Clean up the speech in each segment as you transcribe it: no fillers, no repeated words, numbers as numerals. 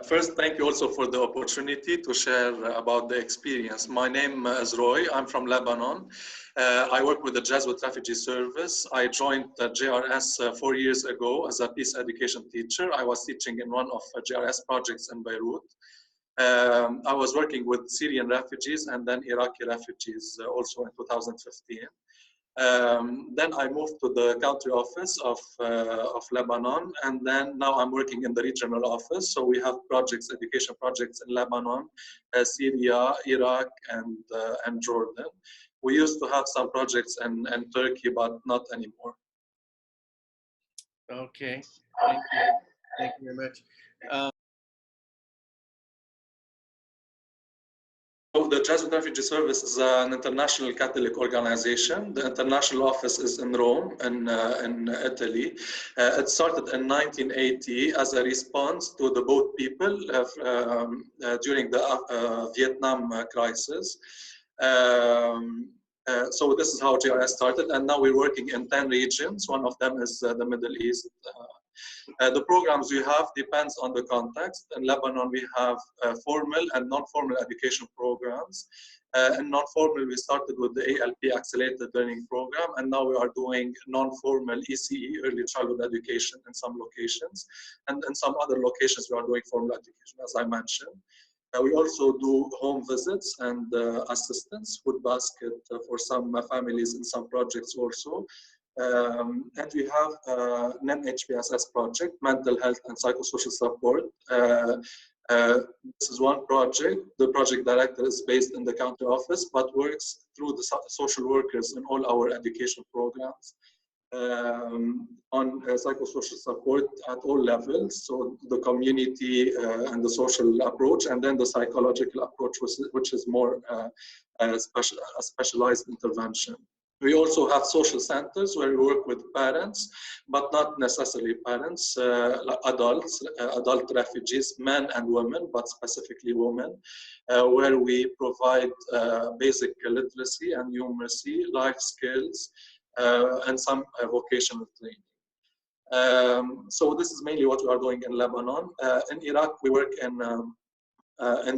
First, thank you also for the opportunity to share about the experience. My name is Roy. I'm from Lebanon. I work with the Jesuit Refugee Service. I joined JRS 4 years ago as a peace education teacher. I was teaching in one of JRS projects in Beirut. I was working with Syrian refugees and then Iraqi refugees also in 2015. Then I moved to the country office of Lebanon, and then now I'm working in the regional office. So we have projects, education projects in Lebanon, Syria, Iraq, and Jordan. We used to have some projects in Turkey, but not anymore. Okay, thank you. Thank you very much. The Jesuit Refugee Service is an international Catholic organization. The international office is in Rome, in Italy. It started in 1980 as a response to the boat people during the Vietnam crisis. So this is how JRS started, and now we're working in 10 regions. One of them is the Middle East. The programs we have depends on the context. In Lebanon, we have formal and non-formal education programs. In non-formal, we started with the ALP Accelerated Learning Program, and now we are doing non-formal ECE, Early Childhood Education, in some locations. And in some other locations, we are doing formal education, as I mentioned. We also do home visits and assistance, food basket for some families in some projects also. And we have NEM-HPSS project, mental health and psychosocial support. This is one project. The project director is based in the county office, but works through the social workers in all our education programs on psychosocial support at all levels. So the community and the social approach, and then the psychological approach, which is more a specialized intervention. We also have social centers where we work with parents, but not necessarily parents, like adult refugees, men and women, but specifically women, where we provide basic literacy and numeracy, life skills, and some vocational training. So this is mainly what we are doing in Lebanon. In Iraq, we work in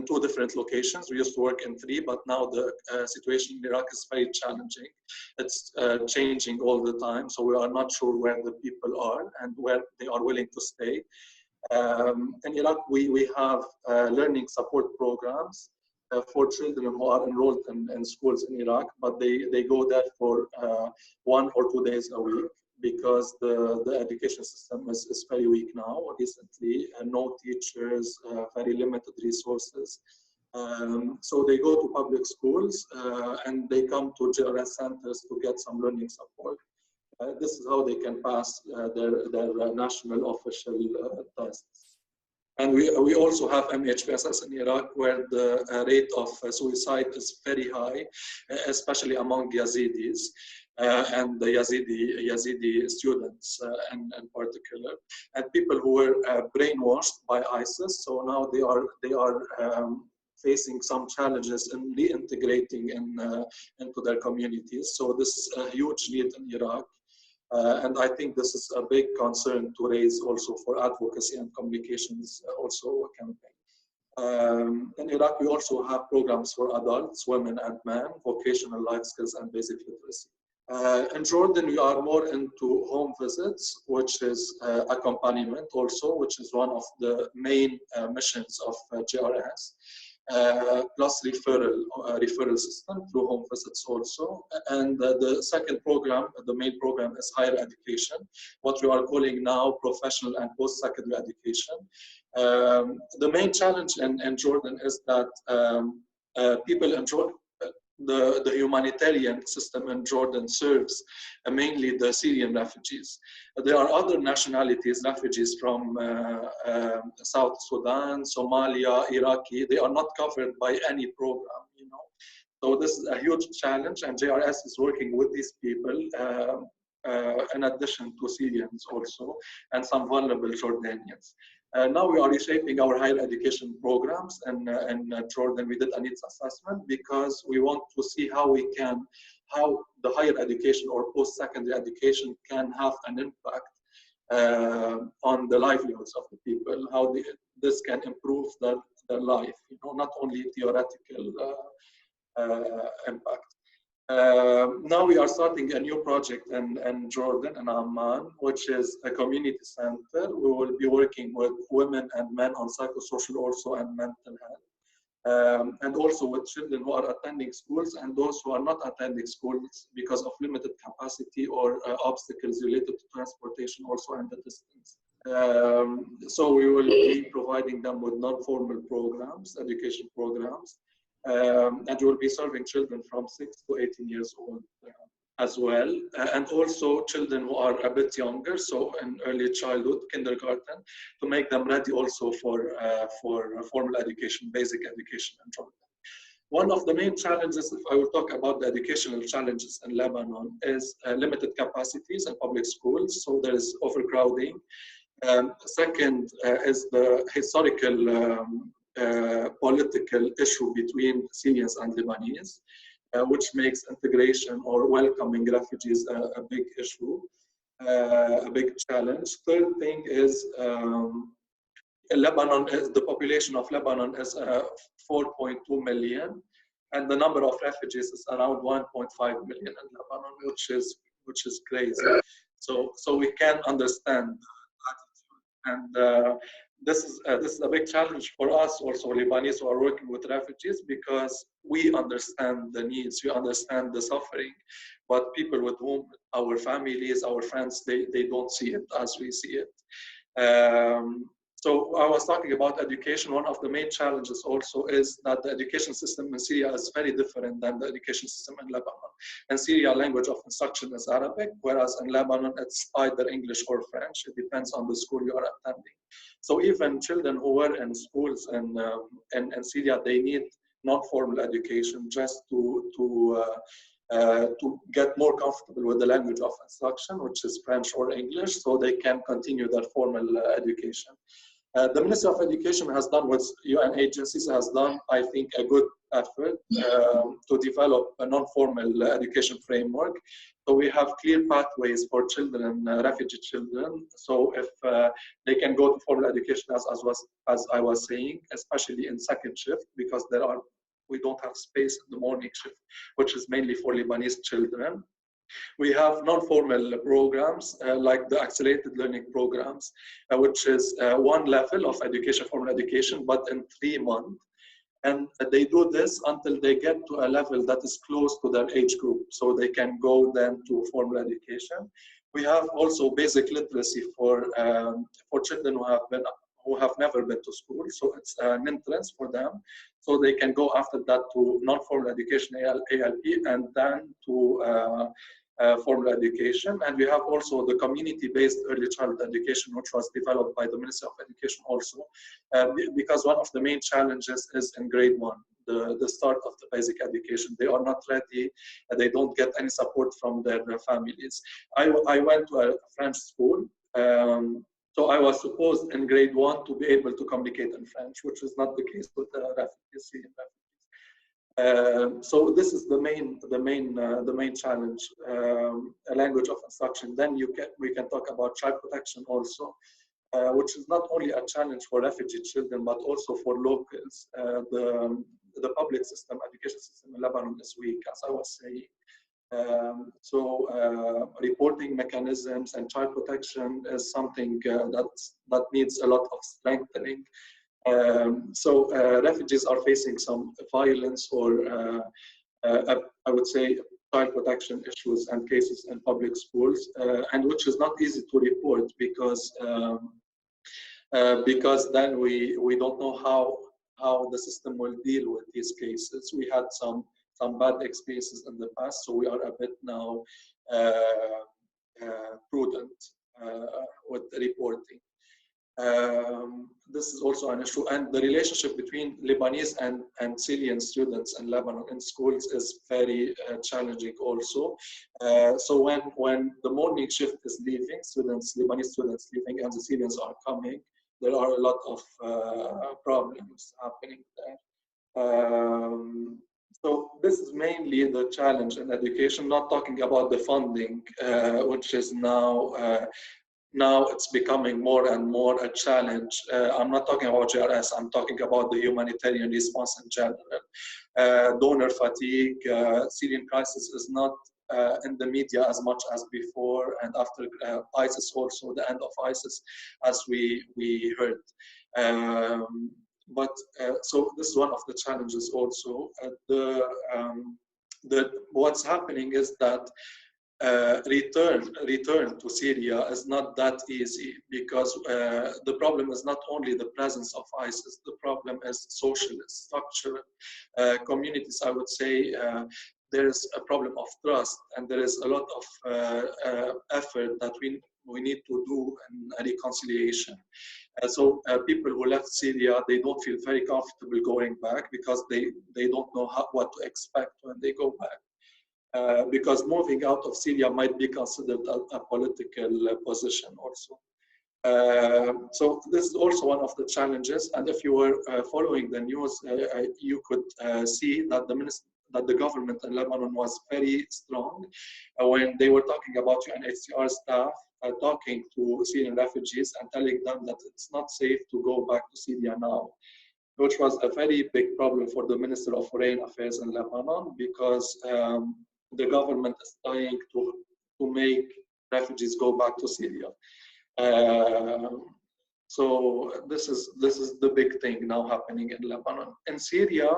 2 different locations. We used to work in 3, but now the situation in Iraq is very challenging. It's changing all the time, so we are not sure where the people are and where they are willing to stay. In Iraq, we have learning support programs for children who are enrolled in schools in Iraq, but they go there for 1 or 2 days a week, because the education system is very weak now recently, and no teachers, very limited resources. So they go to public schools and they come to JRS centers to get some learning support. This is how they can pass their national official tests. And we also have MHPSS in Iraq, where the rate of suicide is very high, especially among Yazidis. And the Yazidi students in particular, and people who were brainwashed by ISIS. So now they are facing some challenges in reintegrating into their communities. So this is a huge need in Iraq. And I think this is a big concern to raise also for advocacy and communications also campaign. In Iraq, we also have programs for adults, women and men, vocational life skills and basic literacy. In Jordan, we are more into home visits, which is accompaniment also, which is one of the main missions of JRS, plus referral system through home visits also. And the second program, the main program, is higher education, what we are calling now professional and post-secondary education. The main challenge in Jordan is that people in Jordan, the humanitarian system in Jordan serves mainly the Syrian refugees. There are other nationalities, refugees from South Sudan, Somalia, Iraqi. They are not covered by any program, you know. So this is a huge challenge, and JRS is working with these people in addition to Syrians also, and some vulnerable Jordanians. Now we are reshaping our higher education programs, and in Jordan we did a needs assessment because we want to see how the higher education or post-secondary education can have an impact on the livelihoods of the people, how this can improve their life, not only theoretical impact. Now we are starting a new project in Jordan and Amman, which is a community center. We will be working with women and men on psychosocial also and mental health. And also with children who are attending schools and those who are not attending schools because of limited capacity or obstacles related to transportation also and the distance. So we will be providing them with non-formal programs, education programs, and we will be serving children from 6 to 18 years old as well, and also children who are a bit younger, so in early childhood, kindergarten, to make them ready also for formal education, basic education in Jordan. One of the main challenges, if I will talk about the educational challenges in Lebanon, is limited capacities in public schools, so there is overcrowding. Second is the historical political issue between Syrians and Lebanese, which makes integration or welcoming refugees a big issue, a big challenge. Third thing is the population of Lebanon is 4.2 million, and the number of refugees is around 1.5 million in Lebanon, which is crazy. So we can understand that, and this is a big challenge for us also, Lebanese who are working with refugees, because we understand the needs, we understand the suffering, but people with whom our families, our friends, they don't see it as we see it. So I was talking about education. One of the main challenges also is that the education system in Syria is very different than the education system in Lebanon. In Syria, language of instruction is Arabic, whereas in Lebanon, it's either English or French. It depends on the school you are attending. So even children who were in schools in Syria, they need non-formal education just to get more comfortable with the language of instruction, which is French or English, so they can continue their formal education. The Ministry of Education has done what UN agencies has done, I think, a good effort to develop a non-formal education framework. So we have clear pathways for children, refugee children. So if they can go to formal education, as I was saying, especially in second shift, because we don't have space in the morning shift, which is mainly for Lebanese children. We have non-formal programs like the accelerated learning programs, which is one level of education, formal education, but in 3 months. And they do this until they get to a level that is close to their age group, so they can go then to formal education. We have also basic literacy for children who have never been to school, so it's an entrance for them, so they can go after that to non-formal education, ALP, and then to formal education. And we have also the community-based early childhood education, which was developed by the Ministry of Education also, because one of the main challenges is in grade 1, the start of the basic education. They are not ready, they don't get any support from their families. I went to a French school, so I was supposed in grade 1 to be able to communicate in French, which is not the case with the refugees, Syrian refugees. So this is the main challenge, a language of instruction. Then we can talk about child protection also, which is not only a challenge for refugee children but also for locals. The public system, education system in Lebanon is weak, as I was saying. Reporting mechanisms and child protection is something that needs a lot of strengthening. Refugees are facing some violence or I would say child protection issues and cases in public schools, and which is not easy to report because then we don't know how the system will deal with these cases. We had some bad experiences in the past, so we are a bit now prudent with reporting. This is also an issue, and the relationship between Lebanese and Syrian students in Lebanon in schools is very challenging also. So when the morning shift is leaving, Lebanese students leaving, and the Syrians are coming, there are a lot of problems happening there. So this is mainly the challenge in education, not talking about the funding, which is now now it's becoming more and more a challenge. I'm not talking about JRS, I'm talking about the humanitarian response in general. Donor fatigue, Syrian crisis is not in the media as much as before, and after ISIS also, the end of ISIS, as we heard. So this is one of the challenges also. What's happening is that return to Syria is not that easy, because the problem is not only the presence of ISIS, the problem is social, structural. Communities, I would say, there is a problem of trust, and there is a lot of effort that we need to do in a reconciliation. So people who left Syria, they don't feel very comfortable going back, because they don't know what to expect when they go back. Because moving out of Syria might be considered a political position also. So this is also one of the challenges. And if you were following the news, you could see that the government in Lebanon was very strong when they were talking about UNHCR staff talking to Syrian refugees and telling them that it's not safe to go back to Syria now, which was a very big problem for the Minister of Foreign Affairs in Lebanon, because the government is trying to make refugees go back to Syria. So this is the big thing now happening in Lebanon. In Syria,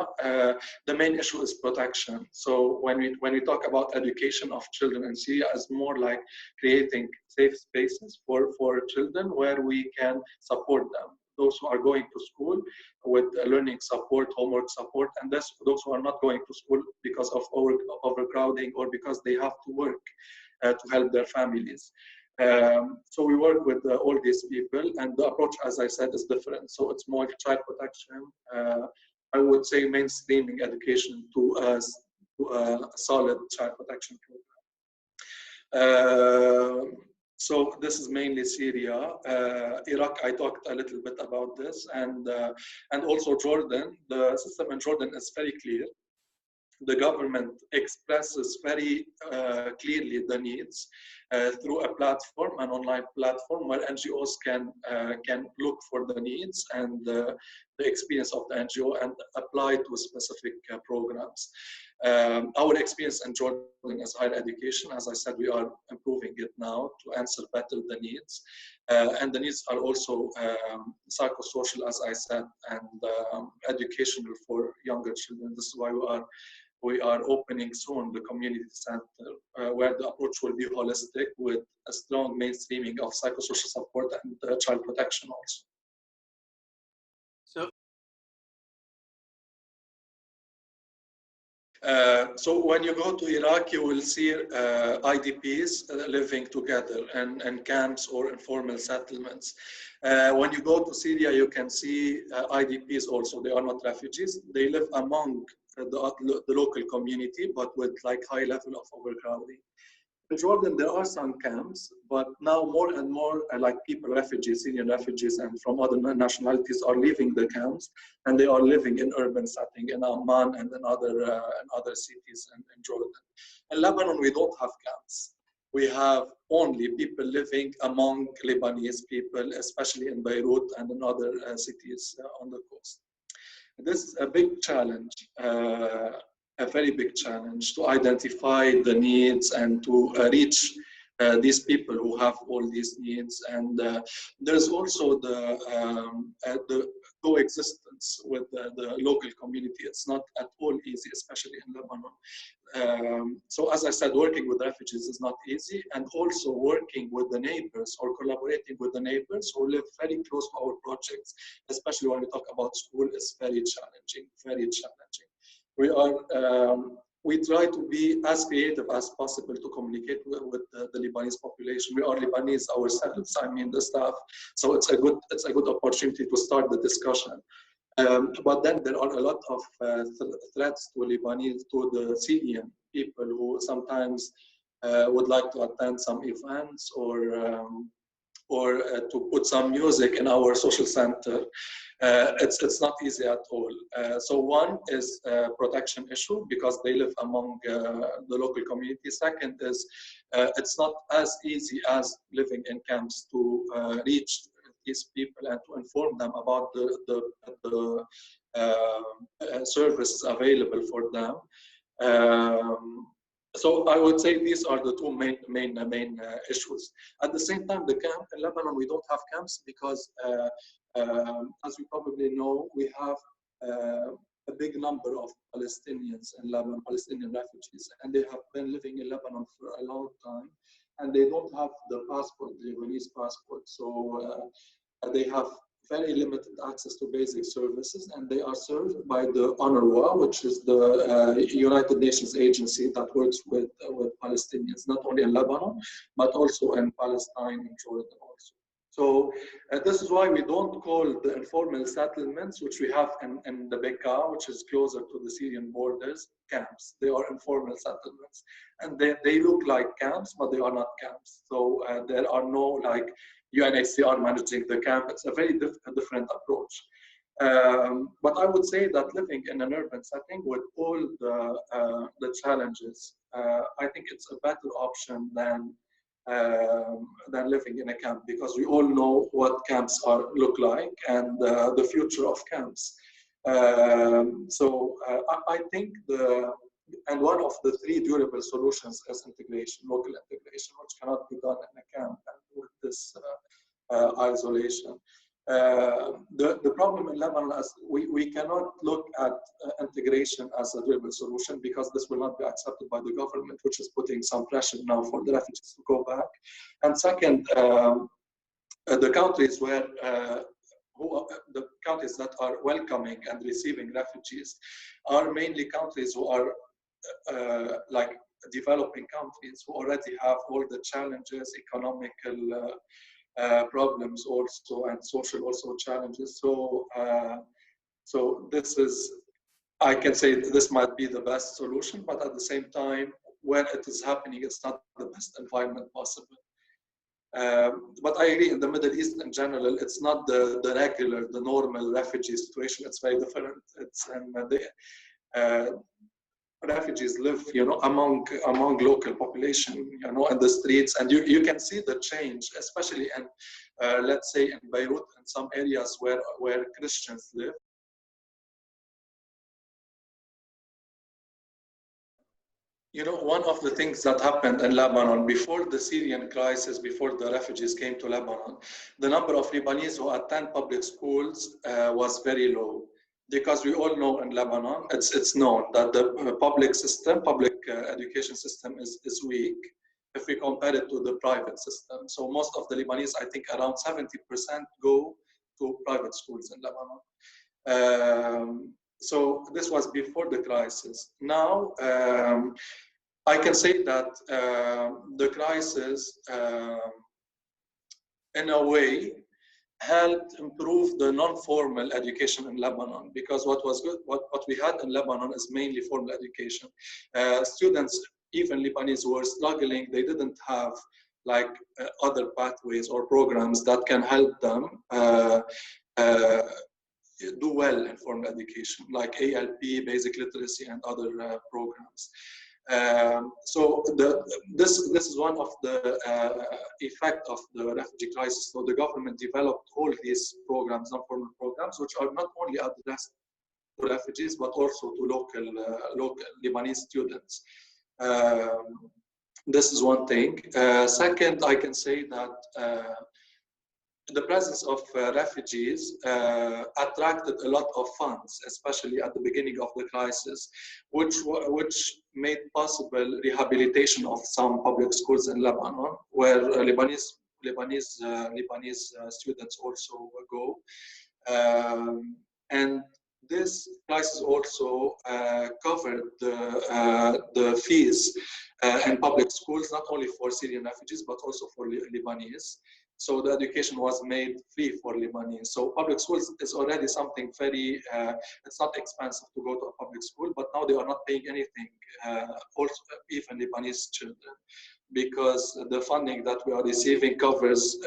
the main issue is protection. So when we talk about education of children in Syria, it's more like creating safe spaces for children where we can support them. Those who are going to school with learning support, homework support, and those who are not going to school because of overcrowding or because they have to work to help their families. So we work with all these people, and the approach, as I said, is different. So it's more child protection. I would say mainstreaming education to a solid child protection program. So this is mainly Syria. Iraq, I talked a little bit about this, and also Jordan. The system in Jordan is very clear. The government expresses very clearly the needs through a platform, an online platform, where NGOs can look for the needs and the experience of the NGO and apply to specific programs. Our experience in Jordan is higher education. As I said, we are improving it now to answer better the needs. And the needs are also psychosocial, as I said, and educational for younger children. This is why we are opening soon the community center, where the approach will be holistic with a strong mainstreaming of psychosocial support and child protection also. So when you go to Iraq, you will see IDPs living together in camps or informal settlements. When you go to Syria, you can see IDPs also. They are not refugees. They live among the local community, but with like high level of overcrowding. In Jordan, there are some camps, but now more and more like people, refugees, Syrian refugees, and from other nationalities are leaving the camps, and they are living in urban setting in Amman and in other cities in Jordan. In Lebanon, we don't have camps. We have only people living among Lebanese people, especially in Beirut and in other cities on the coast. This is a big challenge. A very big challenge to identify the needs and to reach these people who have all these needs. And there's also the coexistence with the local community. It's not at all easy, especially in Lebanon. So as I said, working with refugees is not easy, and also working with the neighbors or collaborating with the neighbors who live very close to our projects, especially when we talk about school, is very challenging, very challenging. We try to be as creative as possible to communicate with the Lebanese population. We are Lebanese ourselves, I mean the staff, so it's a good opportunity to start the discussion. But then there are a lot of threats to Lebanese, to the Syrian people who sometimes would like to attend some events or or to put some music in our social center. It's not easy at all. So one is a protection issue because they live among the local community. Second is it's not as easy as living in camps to reach these people and to inform them about the services available for them. So I would say these are the two main issues. At the same time, the camp in Lebanon, we don't have camps because, as you probably know, we have a big number of Palestinians in Lebanon, Palestinian refugees, and they have been living in Lebanon for a long time, and they don't have the passport, the Lebanese passport. So they have very limited access to basic services, and they are served by the UNRWA, which is the United Nations agency that works with Palestinians, not only in Lebanon, but also in Palestine and Jordan also. So this is why we don't call the informal settlements, which we have in the Bekaa, which is closer to the Syrian borders, camps. They are informal settlements. And they look like camps, but they are not camps. So there are no like UNHCR managing the camp. It's a very different approach. But I would say that living in an urban setting with all the challenges, I think it's a better option than living in a camp, because we all know what camps look like and the future of camps. So I think and one of the three durable solutions is integration, local integration, which cannot be done in a camp and with this isolation. The problem in Lebanon is we cannot look at integration as a durable solution, because this will not be accepted by the government, which is putting some pressure now for the refugees to go back. And second, the countries where the countries that are welcoming and receiving refugees are mainly countries who are like developing countries who already have all the challenges, economical problems also, and social also challenges. So, so this is, I can say this might be the best solution, but at the same time, where it is happening, it's not the best environment possible. But I agree, in the Middle East in general, it's not the regular, the normal refugee situation. It's very different. It's refugees live, among local population, in the streets, and you can see the change, especially in, let's say, in Beirut, in some areas where Christians live. One of the things that happened in Lebanon before the Syrian crisis, before the refugees came to Lebanon, the number of Lebanese who attend public schools was very low. Because we all know in Lebanon, it's known that the public education system is weak if we compare it to the private system. So most of the Lebanese, I think around 70% go to private schools in Lebanon. So this was before the crisis. Now, I can say that the crisis, in a way, helped improve the non-formal education in Lebanon, because what was good, what we had in Lebanon is mainly formal education. Students, even Lebanese, who were struggling, they didn't have like other pathways or programs that can help them do well in formal education, like ALP, basic literacy, and other programs. So this is one of the effect of the refugee crisis. So the government developed all these programs, non-formal programs, which are not only addressed to refugees, but also to local Lebanese students. This is one thing. Second, I can say that the presence of refugees attracted a lot of funds, especially at the beginning of the crisis, which made possible rehabilitation of some public schools in Lebanon, where Lebanese students also go. And this crisis also covered the fees in public schools, not only for Syrian refugees, but also for Lebanese. So the education was made free for Lebanese. So public schools is already something very, it's not expensive to go to a public school, but now they are not paying anything, also even Lebanese children, because the funding that we are receiving covers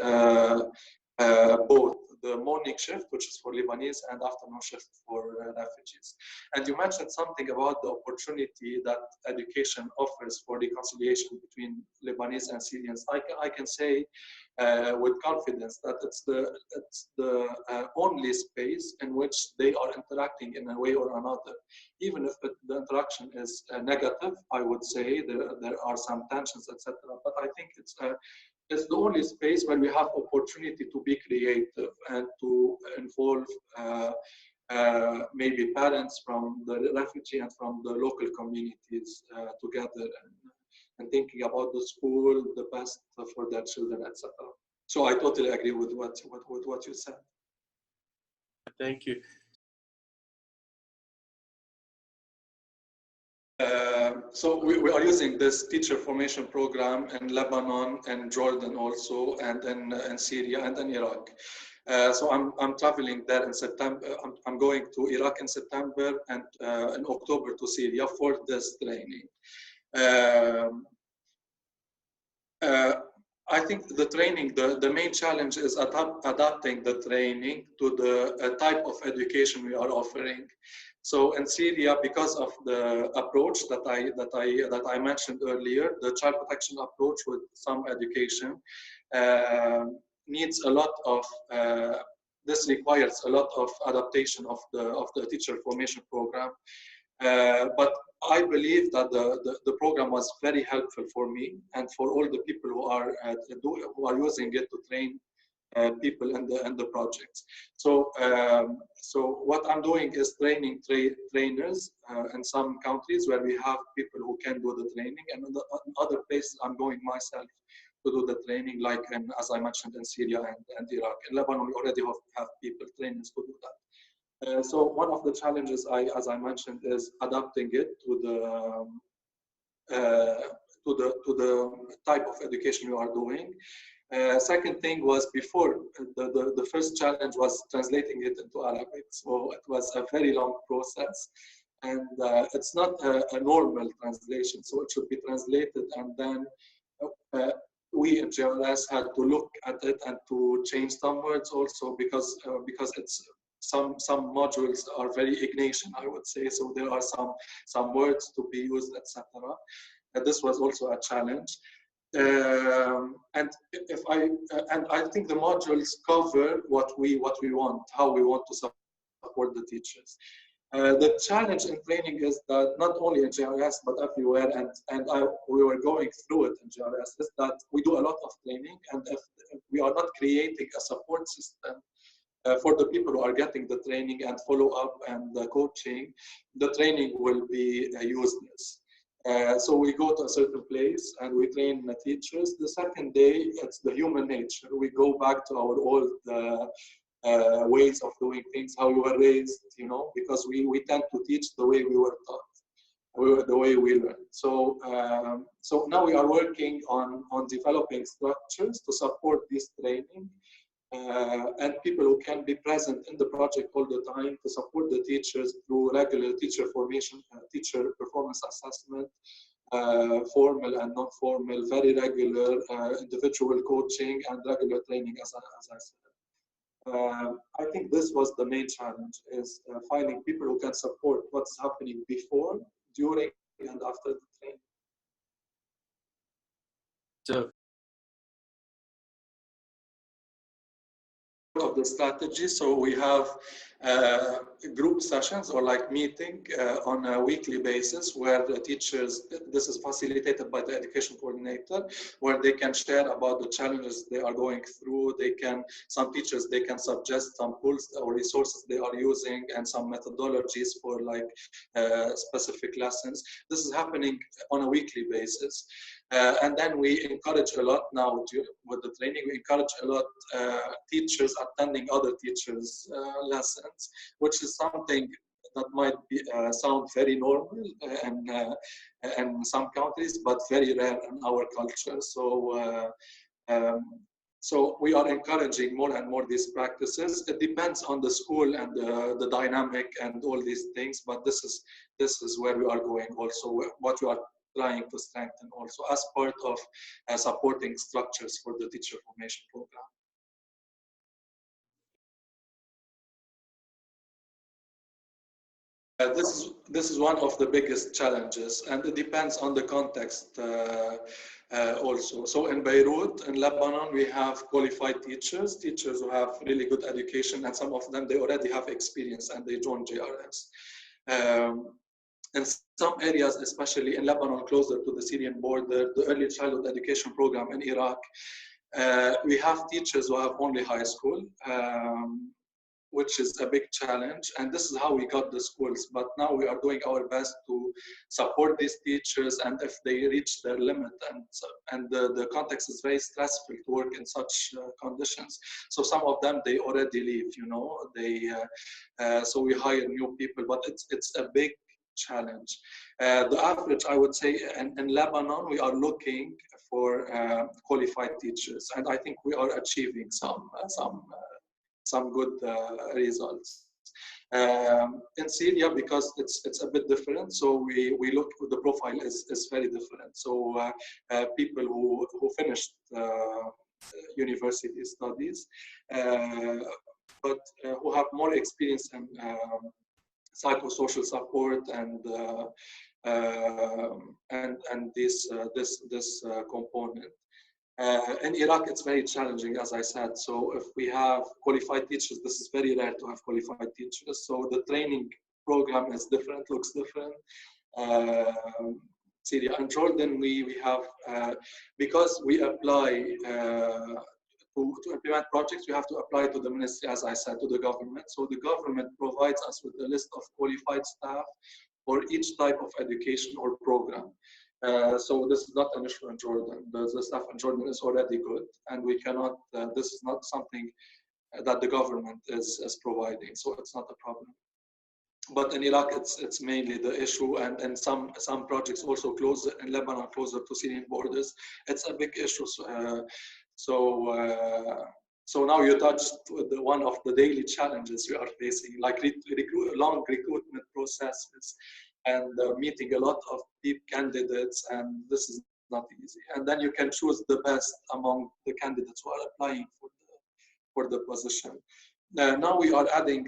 both the morning shift, which is for Lebanese, and afternoon shift for refugees. And you mentioned something about the opportunity that education offers for reconciliation between Lebanese and Syrians. I can say with confidence that it's the only space in which they are interacting in a way or another. Even if the interaction is negative, I would say there are some tensions, etc. But I think it's the only space where we have opportunity to be creative and to involve maybe parents from the refugee and from the local communities together and thinking about the school, the best for their children, etc. So I totally agree with what you said. Thank you. So we are using this teacher formation program in Lebanon and Jordan also, and in Syria and in Iraq. So I'm traveling there in September. I'm going to Iraq in September and in October to Syria for this training. I think the training, the main challenge is adapting the training to the type of education we are offering. So in Syria, because of the approach that I mentioned earlier, the child protection approach with some education needs a lot of. This requires a lot of adaptation of the teacher formation program. But I believe that the program was very helpful for me and for all the people who are using it to train people in the projects. So so what I'm doing is training trainers in some countries where we have people who can do the training, and in other places I'm going myself to do the training, like as I mentioned in Syria and Iraq. In Lebanon, we already have people, trainers, to do that. So one of the challenges, as I mentioned, is adapting it to the type of education you are doing. Second thing was before the first challenge was translating it into Arabic. So it was a very long process, and it's not a normal translation. So it should be translated, and then we in JRS had to look at it and to change some words also because it's. Some modules are very Ignatian, I would say, so there are some words to be used, etc. This was also a challenge, and I think the modules cover what we want, how we want to support the teachers. The challenge in training is that not only in JRS but everywhere, and we were going through it in JRS, is that we do a lot of training, and if we are not creating a support system for the people who are getting the training and follow up and the coaching, the training will be useless. So we go to a certain place and we train the teachers. The second day, it's the human nature. We go back to our old ways of doing things, how we were raised, because we tend to teach the way we were taught, the way we learn. So so now we are working on developing structures to support this training. And people who can be present in the project all the time to support the teachers through regular teacher formation, teacher performance assessment, formal and non-formal, very regular individual coaching and regular training, as I said. I think this was the main challenge, is finding people who can support what's happening before, during, and after the training. So of the strategy. So we have group sessions or like meeting on a weekly basis where the teachers, this is facilitated by the education coordinator, where they can share about the challenges they are going through. Some teachers, they can suggest some tools or resources they are using and some methodologies for like specific lessons. This is happening on a weekly basis. And then we encourage a lot now with the training, we encourage a lot teachers attending other teachers' lessons, which is something that might be, sound very normal in some countries, but very rare in our culture. So So we are encouraging more and more these practices. It depends on the school and the dynamic and all these things, but this is where we are going also, what we are trying to strengthen also as part of supporting structures for the teacher formation program. This is one of the biggest challenges, and it depends on the context also. So in Beirut, in Lebanon, we have qualified teachers who have really good education, and some of them, they already have experience and they join JRS. In some areas, especially in Lebanon, closer to the Syrian border, the early childhood education program in Iraq, we have teachers who have only high school, which is a big challenge. And this is how we got the schools. But now we are doing our best to support these teachers. And if they reach their limit, and the context is very stressful to work in such conditions. So some of them, they already leave, you know, so we hire new people, but it's a big challenge. The average, I would say, in Lebanon, we are looking for qualified teachers. And I think we are achieving some good results. In Syria, because it's a bit different, so we look, the profile is very different. So people who finished university studies, but who have more experience in psychosocial support and this component. In Iraq, it's very challenging, as I said. So if we have qualified teachers, this is very rare to have qualified teachers. So the training program is different, looks different. Syria and Jordan, we have, because we apply to implement projects, we have to apply to the ministry, as I said, to the government. So the government provides us with a list of qualified staff for each type of education or program. So this is not an issue in Jordan. The staff in Jordan is already good, and we cannot, this is not something that the government is providing, so it's not a problem. But in Iraq, it's mainly the issue, and some projects also closer in Lebanon, closer to Syrian borders. It's a big issue. So now you touched one of the daily challenges we are facing, like long recruitment processes and meeting a lot of candidates, and this is not easy. And then you can choose the best among the candidates who are applying for the position. Now we are adding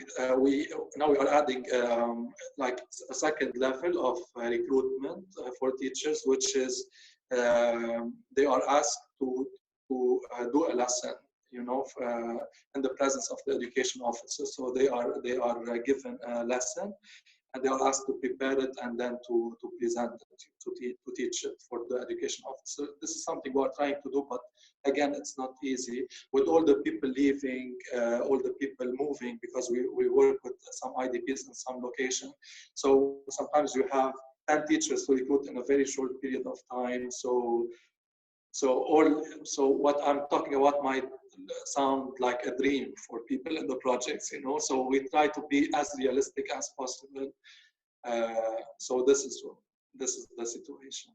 like a second level of recruitment for teachers, which is they are asked to do a lesson, you know, in the presence of the education officer. So they are given a lesson, and they are asked to prepare it and then to present it, to teach it for the education officer. This is something we are trying to do, but again, it's not easy. With all the people leaving, all the people moving, because we work with some IDPs in some location. So sometimes you have 10 teachers to recruit in a very short period of time. So what I'm talking about might sound like a dream for people in the projects, you know. So we try to be as realistic as possible. So this is the situation.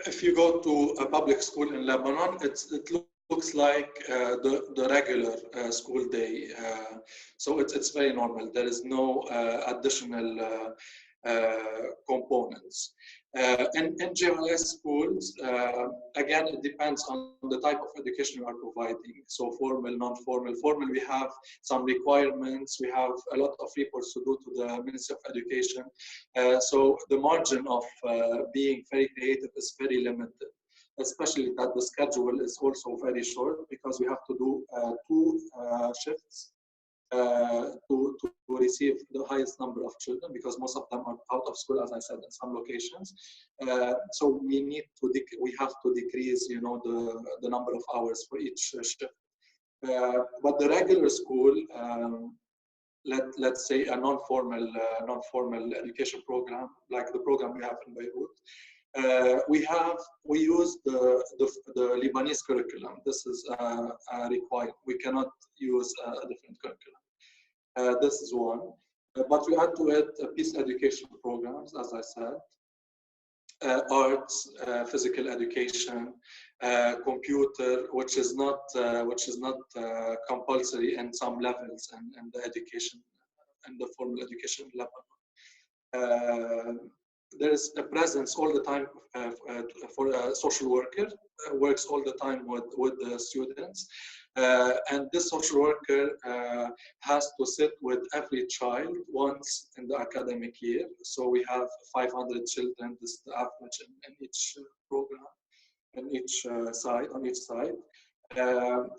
If you go to a public school in Lebanon, it looks like the regular school day. So it's very normal. There is no additional components. In JRS schools, again, it depends on the type of education you are providing. So formal, non-formal. Formal, we have some requirements. We have a lot of reports to do to the Ministry of Education. So the margin of being very creative is very limited, especially that the schedule is also very short, because we have to do 2 shifts to receive the highest number of children, because most of them are out of school, as I said, in some locations. So we have to decrease, you know, the number of hours for each shift. But the regular school, let's say a non-formal education program, like the program we have in Beirut, we use the Lebanese curriculum. This is required. We cannot use a different curriculum. This is one. But we add to it peace education programs, as I said. arts, physical education, computer, which is not compulsory in some levels and the education and the formal education level. There is a presence all the time for a social worker, works all the time with the students. And this social worker has to sit with every child once in the academic year. So we have 500 children, this is the average in each program, on each side.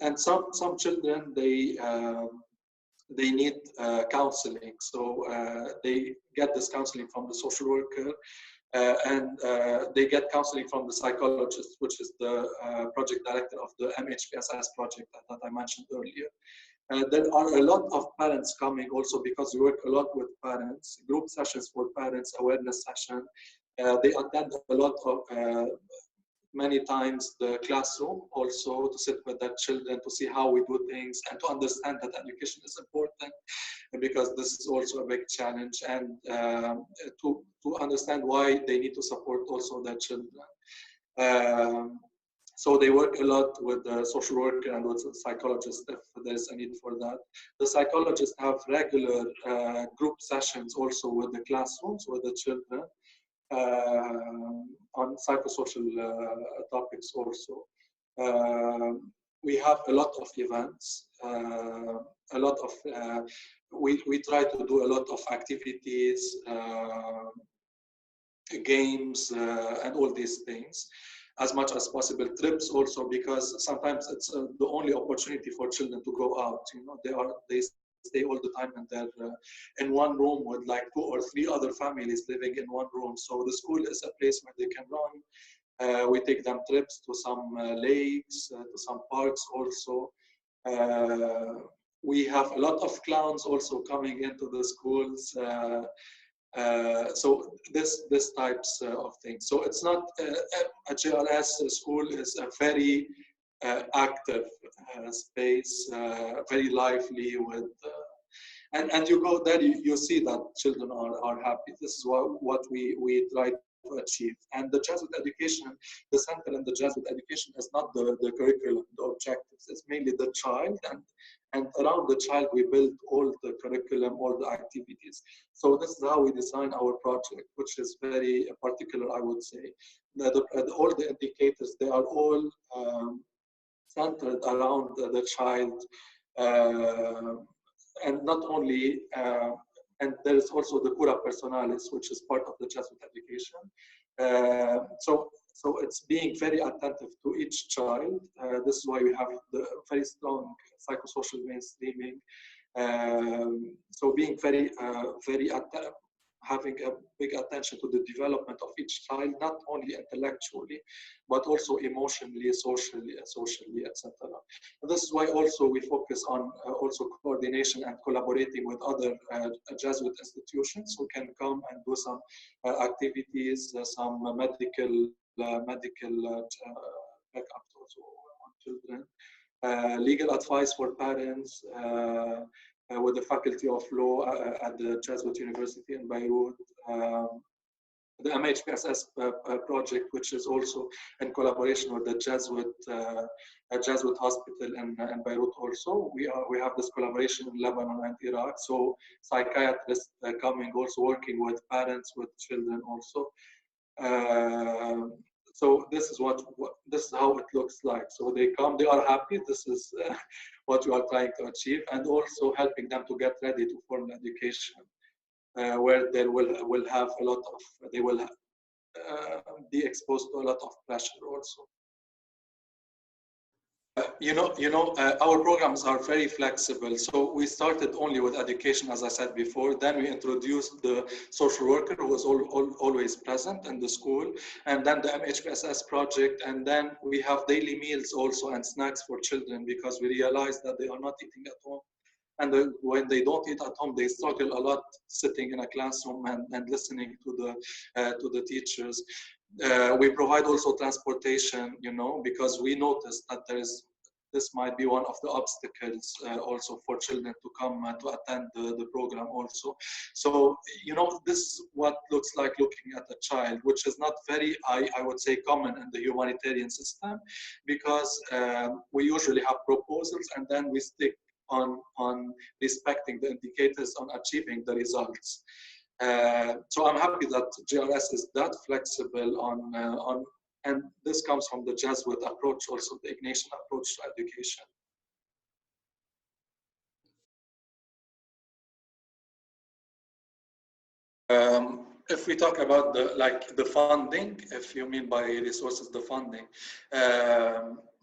And some children, they need counseling. So they get this counseling from the social worker, and they get counseling from the psychologist, which is the project director of the MHPSS project that I mentioned earlier. There are a lot of parents coming also because we work a lot with parents, group sessions for parents, awareness session. They attend a lot of many times the classroom also to sit with their children to see how we do things and to understand that education is important, because this is also a big challenge, and to understand why they need to support also their children. So they work a lot with the social worker and with the psychologist if there's a need for that. The psychologists have regular group sessions also with the classrooms, with the children, on psychosocial topics also. We have a lot of events, we try to do a lot of activities, games, and all these things as much as possible. Trips also, because sometimes it's the only opportunity for children to go out. You know, they stay all the time and they're in one room with like 2 or 3 other families living in one room. So the school is a place where they can run. We take them trips to some lakes, to some parks also. We have a lot of clowns also coming into the schools. So this types of things. So it's not a JRS school is a very active space, very lively with, and you go there, you see that children are happy. This is what we try to achieve. And the Jesuit education, the center in the Jesuit education is not the curriculum, the objectives. It's mainly the child, and around the child we build all the curriculum, all the activities. So this is how we design our project, which is very particular, I would say. All the indicators, they are all centered around the child, and not only, and there is also the cura personalis, which is part of the Jesuit education. So it's being very attentive to each child. This is why we have the very strong psychosocial mainstreaming. So being very having a big attention to the development of each child, not only intellectually, but also emotionally, socially, etc. This is why also we focus on also coordination and collaborating with other Jesuit institutions who can come and do some activities, some medical backup also on children, legal advice for parents, with the Faculty of Law at the Jesuit University in Beirut, the MHPSS project, which is also in collaboration with the Jesuit hospital in Beirut. Also, we have this collaboration in Lebanon and Iraq. So psychiatrists coming, also working with parents, with children also. So this is this is how it looks like. So they come, they are happy. This is what we are trying to achieve, and also helping them to get ready to formal education, where they will have a lot of, they will be exposed to a lot of pressure also. Our programs are very flexible. So we started only with education, as I said before. Then we introduced the social worker, who was always present in the school, and then the MHPSS project. And then we have daily meals also and snacks for children, because we realized that they are not eating at home. And when they don't eat at home, they struggle a lot sitting in a classroom and listening to the teachers. We provide also transportation, because we noticed that this might be one of the obstacles also for children to come to attend the program also. So, this is what looks like looking at a child, which is not very, I would say, common in the humanitarian system, because we usually have proposals and then we stick on respecting the indicators on achieving the results. So I'm happy that JRS is that flexible on, and this comes from the Jesuit approach, also the Ignatian approach to education. If we talk about the funding, if you mean by resources, the funding,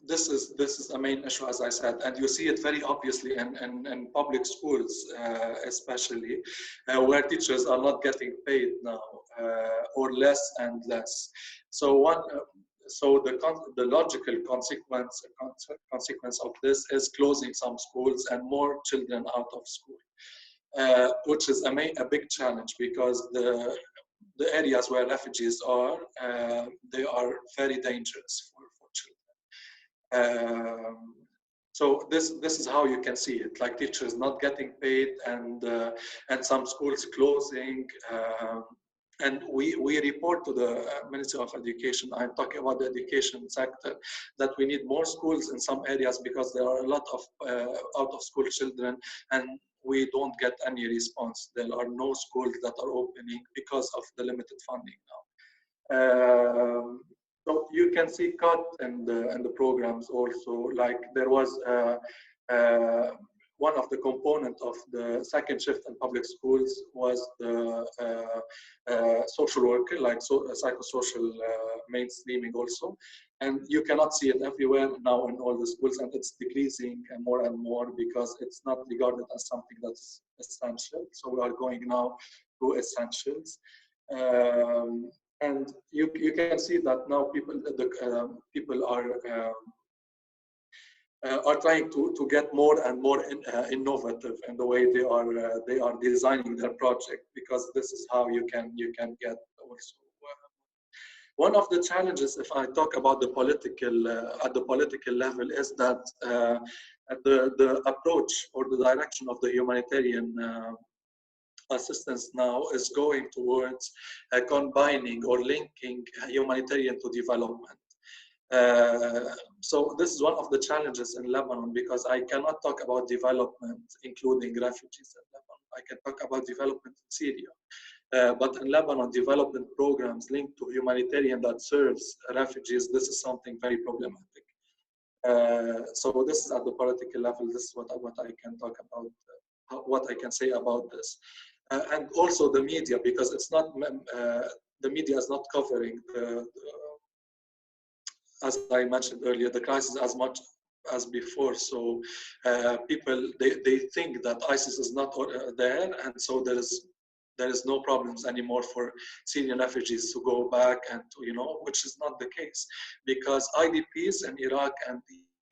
this is a main issue, as I said, and you see it very obviously in public schools, especially, where teachers are not getting paid now, or less and less. So the logical consequence of this is closing some schools and more children out of school. Which is a big challenge, because the areas where refugees are, they are very dangerous for children. So this is how you can see it, like teachers not getting paid and some schools closing. And we report to the Ministry of Education, I'm talking about the education sector, that we need more schools in some areas because there are a lot of out-of-school children, and we don't get any response. There are no schools that are opening because of the limited funding now. So you can see cut in the programs also. Like there was one of the components of the second shift in public schools was the social worker, like psychosocial mainstreaming also. And you cannot see it everywhere now in all the schools, and it's decreasing more and more because it's not regarded as something that's essential. So we are going now to essentials. And you can see that now people are trying to get more and more innovative in the way they are designing their project, because this is how you can get also. One of the challenges, if I talk about the political at the political level, is that the approach or the direction of the humanitarian assistance now is going towards combining or linking humanitarian to development. So this is one of the challenges in Lebanon, because I cannot talk about development including refugees in Lebanon. I can talk about development in Syria. But in Lebanon, development programs linked to humanitarian that serves refugees, this is something very problematic. So this is at the political level. This is what I can talk about, what I can say about this. And also the media, because it's not, the media is not covering as I mentioned earlier, the crisis as much as before. So people, they think that ISIS is not there, and so there is no problems anymore for Syrian refugees to go back and to, which is not the case, because IDPs in Iraq and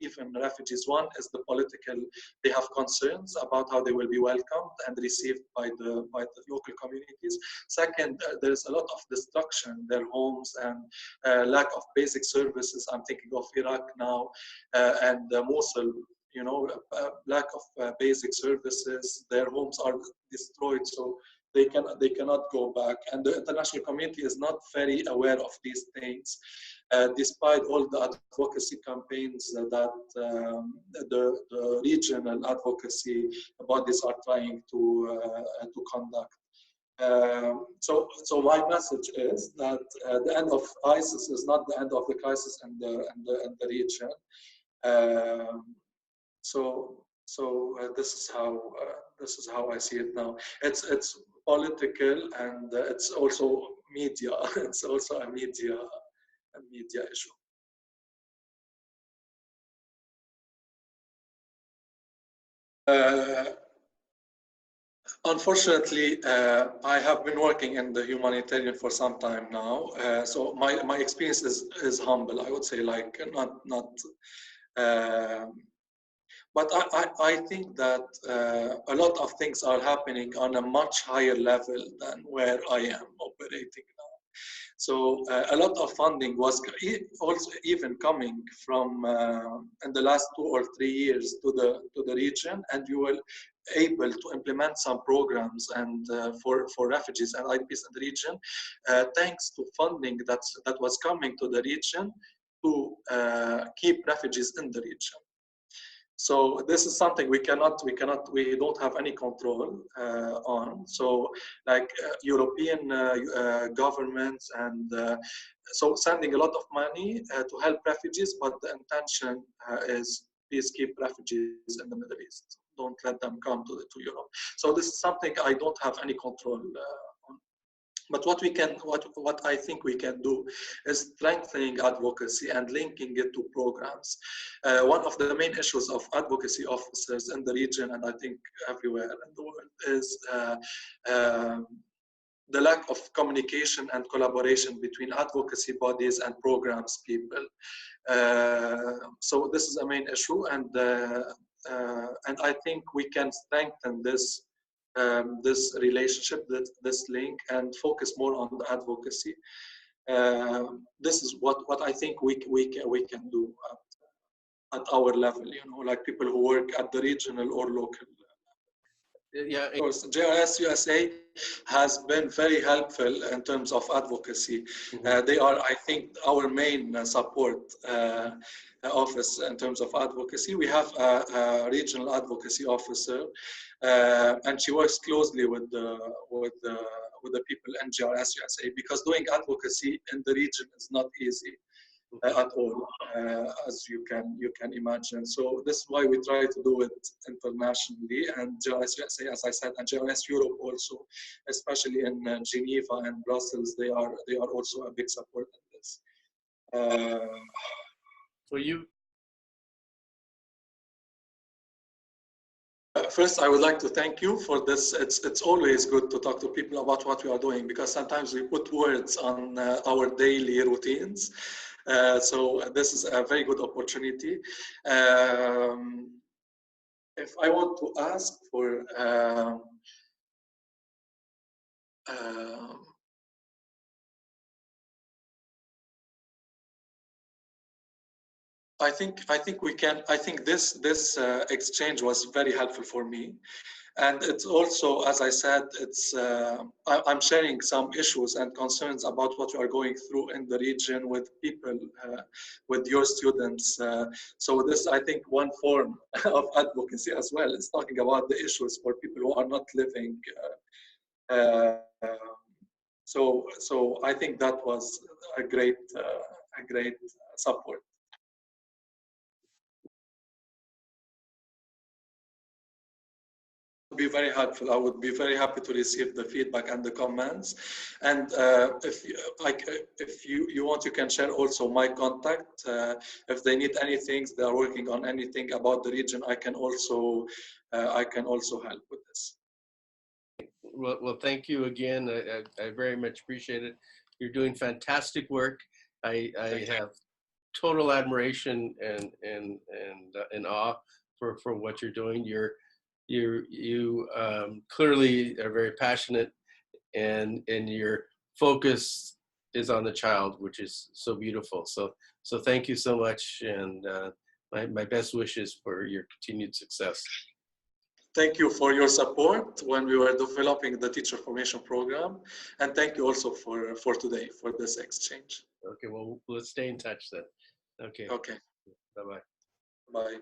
even refugees, one is the political, they have concerns about how they will be welcomed and received by the local communities. Second, there is a lot of destruction in their homes and lack of basic services. I'm thinking of Iraq now and Mosul, lack of basic services. Their homes are destroyed, so they cannot go back. And the international community is not very aware of these things. Despite all the advocacy campaigns that the regional advocacy bodies are trying to conduct. So my message is that the end of ISIS is not the end of the crisis in the region. So this is how I see it now. It's political, and it's also media. It's also a media issue. Unfortunately, I have been working in the humanitarian for some time now. So my experience is humble, I would say, like not. But I think that a lot of things are happening on a much higher level than where I am operating now. So a lot of funding was also even coming from in the last 2 or 3 years to the region, and we were able to implement some programs and for refugees and IDPs in the region, thanks to funding that was coming to the region to keep refugees in the region. So this is something we don't have any control on. So like European governments and so sending a lot of money to help refugees, but the intention is please keep refugees in the Middle East. Don't let them come to Europe. So this is something I don't have any control on. But what I think we can do is strengthening advocacy and linking it to programs. One of the main issues of advocacy officers in the region, and I think everywhere in the world, is the lack of communication and collaboration between advocacy bodies and programs people. So this is a main issue, and I think we can strengthen this relationship, this link, and focus more on the advocacy. This is what I think we can do at our level, you know, like people who work at the regional or local level. Yeah. Of course, JRS USA has been very helpful in terms of advocacy. They are, I think, our main support office in terms of advocacy. We have a regional advocacy officer, and she works closely with the people in JRS USA, because doing advocacy in the region is not easy at all, as you can imagine. So this is why we try to do it internationally, and JRS USA, as I said, and JRS Europe also, especially in Geneva and Brussels, they are also a big support in this. For you. First, I would like to thank you for this. It's always good to talk to people about what we are doing, because sometimes we put words on our daily routines. So this is a very good opportunity. If I want to ask for I think this exchange was very helpful for me. And it's also, as I said, I'm sharing some issues and concerns about what we are going through in the region with people, with your students. So this, I think, one form of advocacy as well, is talking about the issues for people who are not living. So I think that was a great support. Be very helpful. I would be very happy to receive the feedback and the comments. And if you want, you can share also my contact. If they need anything, they are working on anything about the region, I can also help with this. Well, thank you again. I very much appreciate it. You're doing fantastic work. I have total admiration and awe for what you're doing. You clearly are very passionate, and your focus is on the child, which is so beautiful. So thank you so much, and my best wishes for your continued success. Thank you for your support when we were developing the teacher formation program, and thank you also for today, for this exchange. Okay, well, let's stay in touch then. Okay. Okay. Bye-bye. Bye.